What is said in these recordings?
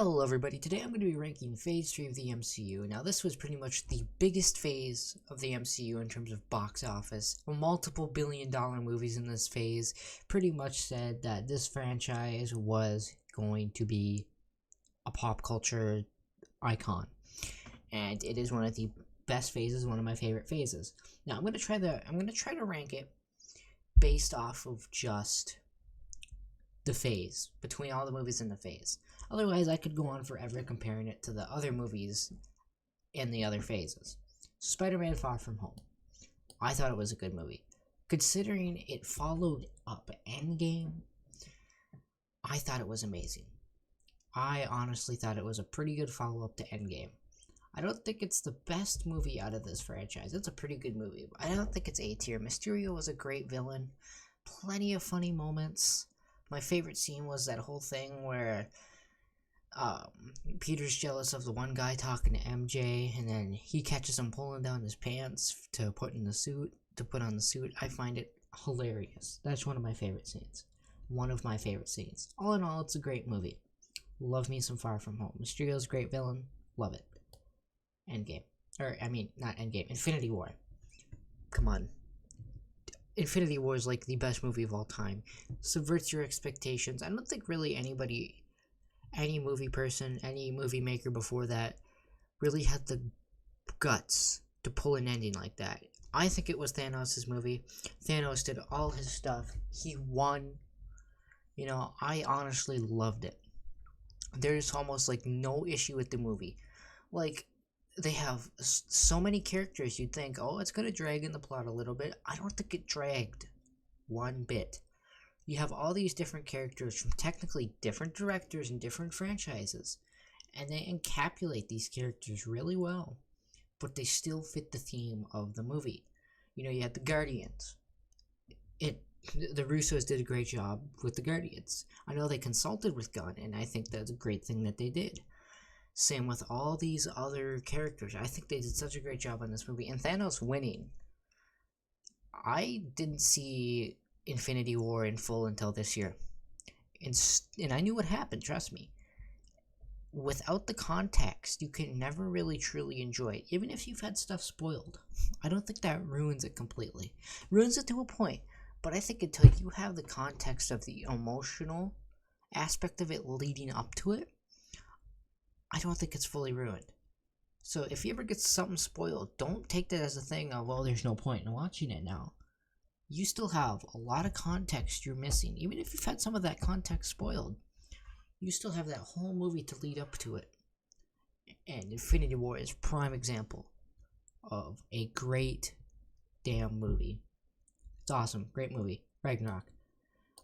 Hello everybody, today I'm going to be ranking Phase 3 of the MCU. Now this was pretty much the biggest phase of the MCU in terms of box office. Multiple billion-dollar movies in this phase pretty much said that this franchise was going to be a pop culture icon. And it is one of the best phases, one of my favorite phases. Now I'm going to try to rank it based off of just the phase, between all the movies in the phase. Otherwise, I could go on forever comparing it to the other movies in the other phases. Spider-Man Far From Home. I thought it was a good movie. Considering it followed up Endgame, I thought it was amazing. I honestly thought it was a pretty good follow-up to Endgame. I don't think it's the best movie out of this franchise. It's a pretty good movie. I don't think it's A tier. Mysterio was a great villain. Plenty of funny moments. My favorite scene was that whole thing where Peter's jealous of the one guy talking to MJ, and then he catches him pulling down his pants to put on the suit. I find it hilarious. That's one of my favorite scenes. All in all, it's a great movie. Love me some Far From Home. Mysterio's a great villain. Love it. Endgame. Not Endgame. Infinity War. Come on. Infinity War is like the best movie of all time. Subverts your expectations. I don't think really any movie person, any movie maker before that really had the guts to pull an ending like that. I think it was Thanos' movie. Thanos did all his stuff. He won. You know, I honestly loved it. There's almost like no issue with the movie. Like, they have so many characters, you'd think, oh, it's going to drag in the plot a little bit. I don't think it dragged one bit. You have all these different characters from technically different directors and different franchises, and they encapsulate these characters really well, but they still fit the theme of the movie. You know, you had the Guardians. The Russos did a great job with the Guardians. I know they consulted with Gunn, and I think that's a great thing that they did. Same with all these other characters. I think they did such a great job on this movie. And Thanos winning. I didn't see Infinity War in full until this year. And I knew what happened, trust me. Without the context, you can never really truly enjoy it. Even if you've had stuff spoiled. I don't think that ruins it completely. Ruins it to a point. But I think until you have the context of the emotional aspect of it leading up to it, I don't think it's fully ruined. So if you ever get something spoiled, don't take that as a thing of, well, there's no point in watching it now. You still have a lot of context you're missing. Even if you've had some of that context spoiled, you still have that whole movie to lead up to it. And Infinity War is a prime example of a great damn movie. It's awesome. Great movie. Ragnarok.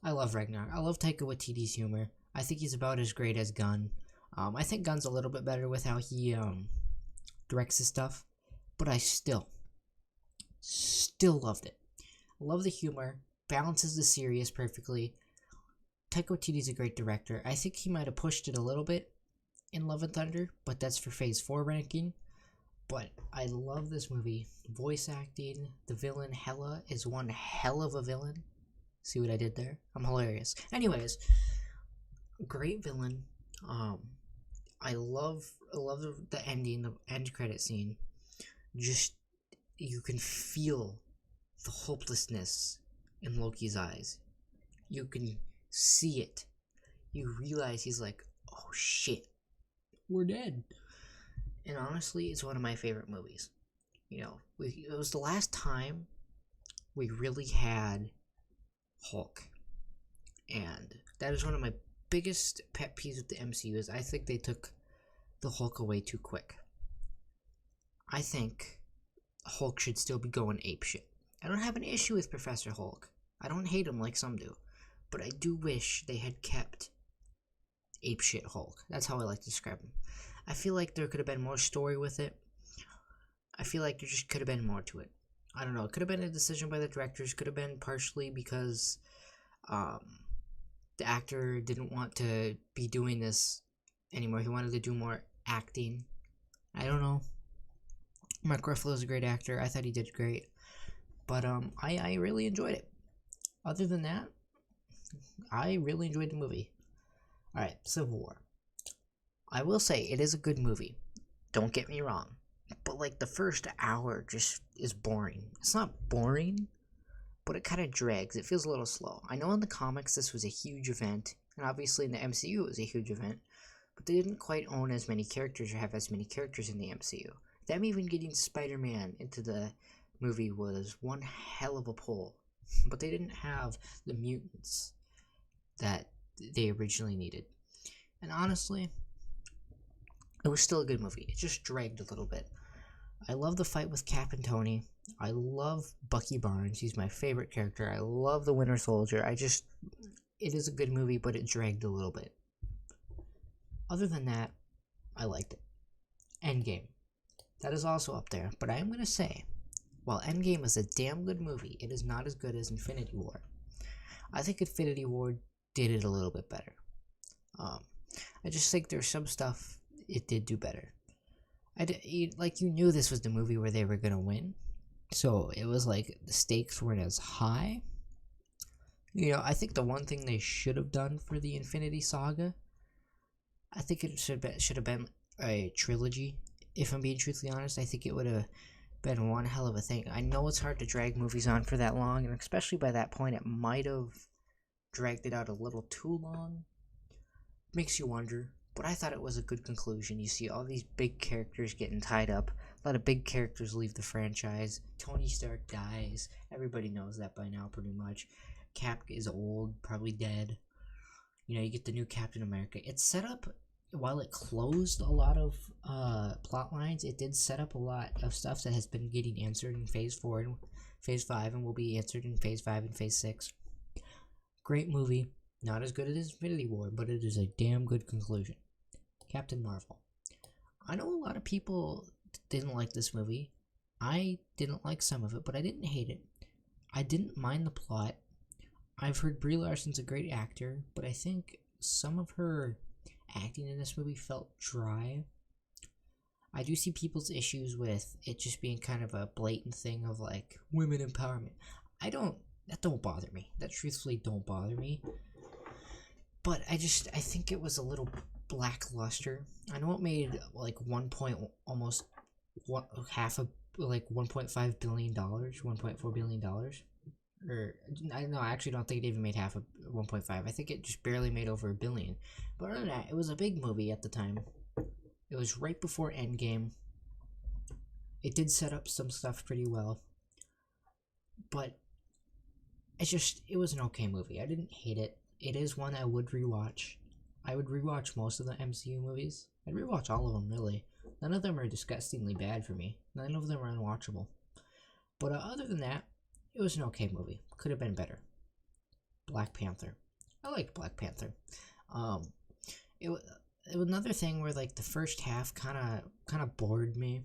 I love Ragnarok. I love Taika Waititi's humor. I think he's about as great as Gunn. I think Gunn's a little bit better with how he directs his stuff, but I still loved it. I love the humor, balances the serious perfectly. Taika Waititi's a great director. I think he might have pushed it a little bit in Love and Thunder, but that's for Phase 4 ranking. But I love this movie. Voice acting, the villain Hela is one hell of a villain. See what I did there? I'm hilarious. Anyways, great villain. I love the ending, the end credit scene. Just, you can feel the hopelessness in Loki's eyes. You can see it. You realize he's like, oh shit, we're dead. And honestly, it's one of my favorite movies. You know, it was the last time we really had Hulk. And that is one of my biggest pet peeves with the MCU is I think they took the Hulk away too quick. I think Hulk should still be going apeshit. I don't have an issue with Professor Hulk. I don't hate him like some do. But I do wish they had kept apeshit Hulk. That's how I like to describe him. I feel like there could have been more story with it. I feel like there just could have been more to it. I don't know. It could have been a decision by the directors. Could have been partially because the actor didn't want to be doing this anymore. He wanted to do more acting. I don't know. Mark Ruffalo's a great actor. I thought he did great. But I really enjoyed it. Other than that, I really enjoyed the movie. Alright, Civil War. I will say it is a good movie. Don't get me wrong. But like the first hour just is boring. It's not boring, but it kind of drags. It feels a little slow. I know in the comics this was a huge event, and obviously in the MCU it was a huge event, but they didn't quite own as many characters or have as many characters in the MCU. Them even getting Spider-Man into the movie was one hell of a pull, but they didn't have the mutants that they originally needed. And honestly, it was still a good movie. It just dragged a little bit. I love the fight with Cap and Tony. I love Bucky Barnes. He's my favorite character. I love the Winter Soldier. It is a good movie, but it dragged a little bit. Other than that, I liked it. Endgame. That is also up there, but I am going to say, while Endgame is a damn good movie, it is not as good as Infinity War. I think Infinity War did it a little bit better. I just think there's some stuff it did do better. You knew this was the movie where they were going to win, so it was like the stakes weren't as high. I think the one thing they should have done for the Infinity Saga, I think it should have been a trilogy. If I'm being truthfully honest, I think it would have been one hell of a thing. I know it's hard to drag movies on for that long, and especially by that point, it might have dragged it out a little too long. Makes you wonder, but I thought it was a good conclusion. You see all these big characters getting tied up. A lot of big characters leave the franchise. Tony Stark dies. Everybody knows that by now, pretty much. Cap is old, probably dead. You get the new Captain America. It's set up, while it closed a lot of plot lines, it did set up a lot of stuff that has been getting answered in Phase 4 and Phase 5 and will be answered in Phase 5 and Phase 6. Great movie. Not as good as Infinity War, but it is a damn good conclusion. Captain Marvel. I know a lot of people didn't like this movie. I didn't like some of it, but I didn't hate it. I didn't mind the plot. I've heard Brie Larson's a great actor, but I think some of her acting in this movie felt dry. I do see people's issues with it just being kind of a blatant thing of like women empowerment. That don't bother me. That truthfully don't bother me. But I think it was a little lackluster. I know it made like $1.5 billion, $1.4 billion. Or I actually don't think it even made half of 1.5. I think it just barely made over $1 billion. But other than that, it was a big movie at the time. It was right before Endgame. It did set up some stuff pretty well. But it was an okay movie. I didn't hate it. It is one I would rewatch. I would rewatch most of the MCU movies. I'd rewatch all of them, really. None of them are disgustingly bad for me. None of them are unwatchable. But other than that, it was an okay movie. Could have been better. Black Panther. I liked Black Panther. It was another thing where like the first half kind of bored me.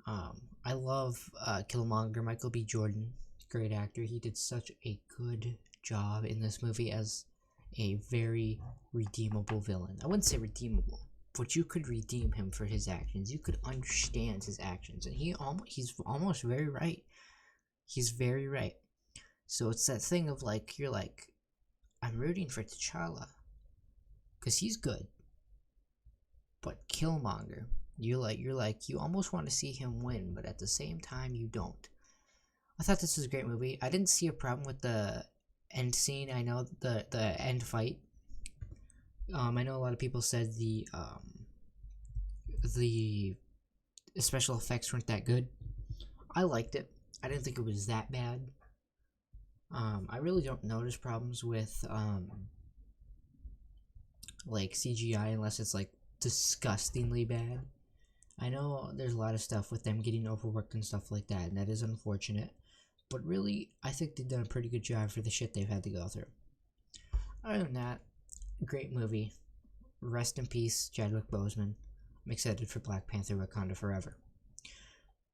I love Killmonger, Michael B. Jordan, great actor. He did such a good job in this movie as a very redeemable villain. I wouldn't say redeemable, but you could redeem him for his actions. You could understand his actions, and he's almost very right. He's very right. So it's that thing of like, you're like, I'm rooting for T'Challa because he's good, but Killmonger, you're like, you almost want to see him win, but at the same time, you don't. I thought this was a great movie. I didn't see a problem with the end scene. I know the end fight. I know a lot of people said the special effects weren't that good. I liked it. I didn't think it was that bad. I really don't notice problems with like CGI unless it's like disgustingly bad. I know there's a lot of stuff with them getting overworked and stuff like that, and that is unfortunate. But really, I think they've done a pretty good job for the shit they've had to go through. Other than that, great movie. Rest in peace, Chadwick Boseman. I'm excited for Black Panther: Wakanda Forever.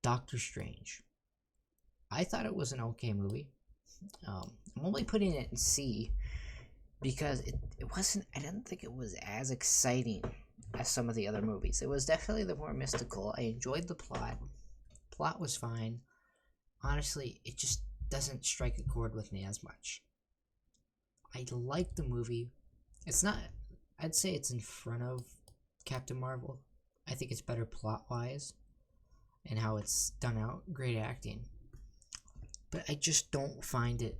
Doctor Strange. I thought it was an okay movie. I'm only putting it in C because it wasn't. I didn't think it was as exciting as some of the other movies. It was definitely the more mystical. I enjoyed the plot. Plot was fine. Honestly, it just doesn't strike a chord with me as much. I like the movie. It's not. I'd say it's in front of Captain Marvel. I think it's better plot-wise and how it's done out. Great acting. But I just don't find it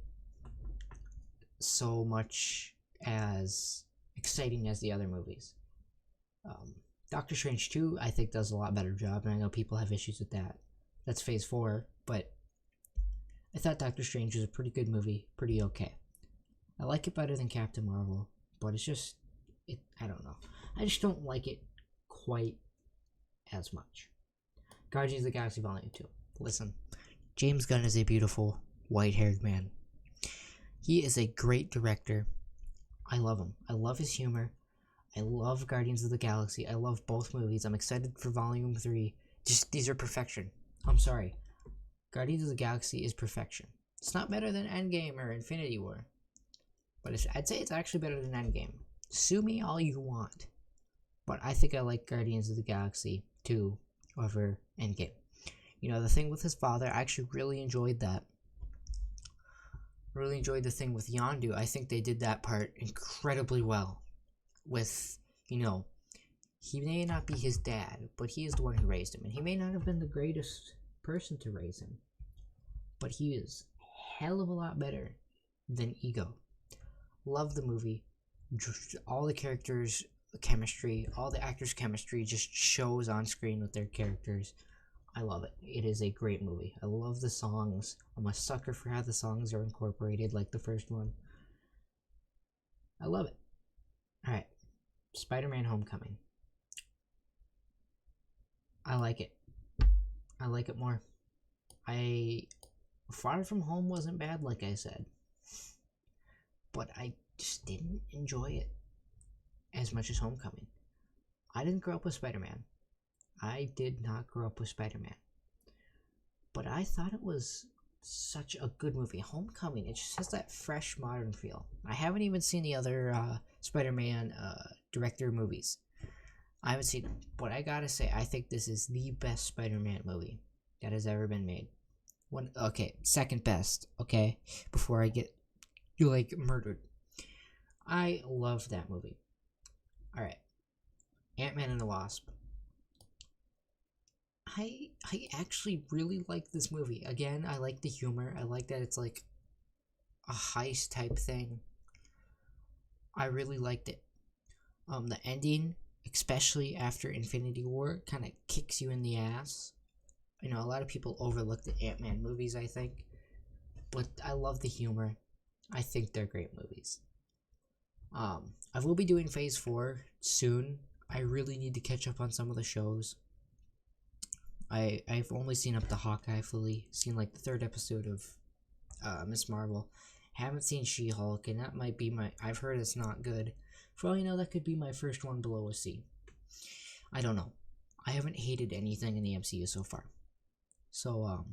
so much as exciting as the other movies. Doctor Strange 2, I think, does a lot better job, and I know people have issues with that. That's Phase 4, but I thought Doctor Strange was a pretty good movie, pretty okay. I like it better than Captain Marvel, but it's just, I don't know. I just don't like it quite as much. Guardians of the Galaxy Volume 2. Listen, James Gunn is a beautiful, white-haired man. He is a great director. I love him. I love his humor. I love Guardians of the Galaxy. I love both movies. I'm excited for Volume 3. Just, these are perfection. I'm sorry. Guardians of the Galaxy is perfection. It's not better than Endgame or Infinity War. But I'd say it's actually better than Endgame. Sue me all you want. But I think I like Guardians of the Galaxy 2 over Endgame. You know, the thing with his father, I actually really enjoyed that. Really enjoyed the thing with Yondu. I think they did that part incredibly well. With, you know, he may not be his dad, but he is the one who raised him. And he may not have been the greatest person to raise him. But he is a hell of a lot better than Ego. Love the movie. All the characters' chemistry, all the actors' chemistry just shows on screen with their characters. I love it. It is a great movie. I love the songs. I'm a sucker for how the songs are incorporated, like the first one. I love it. Alright. Spider-Man Homecoming. I like it. I like it more. Far From Home wasn't bad, like I said. But I just didn't enjoy it as much as Homecoming. I didn't grow up with Spider-Man. I did not grow up with Spider-Man. But I thought it was such a good movie. Homecoming, it just has that fresh, modern feel. I haven't even seen the other Spider-Man director movies. I haven't seen them. But I gotta say, I think this is the best Spider-Man movie that has ever been made. Second best, okay? Before I get, murdered. I love that movie. Alright. Ant-Man and the Wasp. I actually really like this movie. Again, I like the humor. I like that it's like a heist type thing. I really liked it. The ending, especially after Infinity War, kind of kicks you in the ass. You know, a lot of people overlook the Ant-Man movies, I think. But I love the humor. I think they're great movies. I will be doing Phase 4 soon. I really need to catch up on some of the shows. I've only seen up to Hawkeye fully. Seen like the 3rd episode of Miss Marvel. Haven't seen She-Hulk, and that might be I've heard it's not good. For all you know, that could be my first one below a C. I don't know. I haven't hated anything in the MCU so far. So,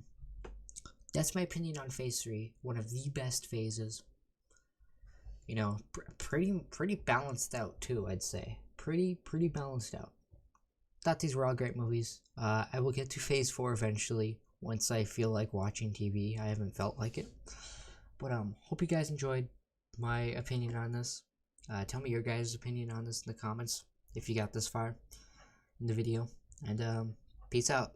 that's my opinion on Phase 3. One of the best phases. You know, pretty balanced out too, I'd say. Pretty balanced out. Thought these were all great movies. I will get to Phase 4 eventually, once I feel like watching TV. I haven't felt like it. But, hope you guys enjoyed my opinion on this. Tell me your guys' opinion on this in the comments, if you got this far in the video. And, peace out.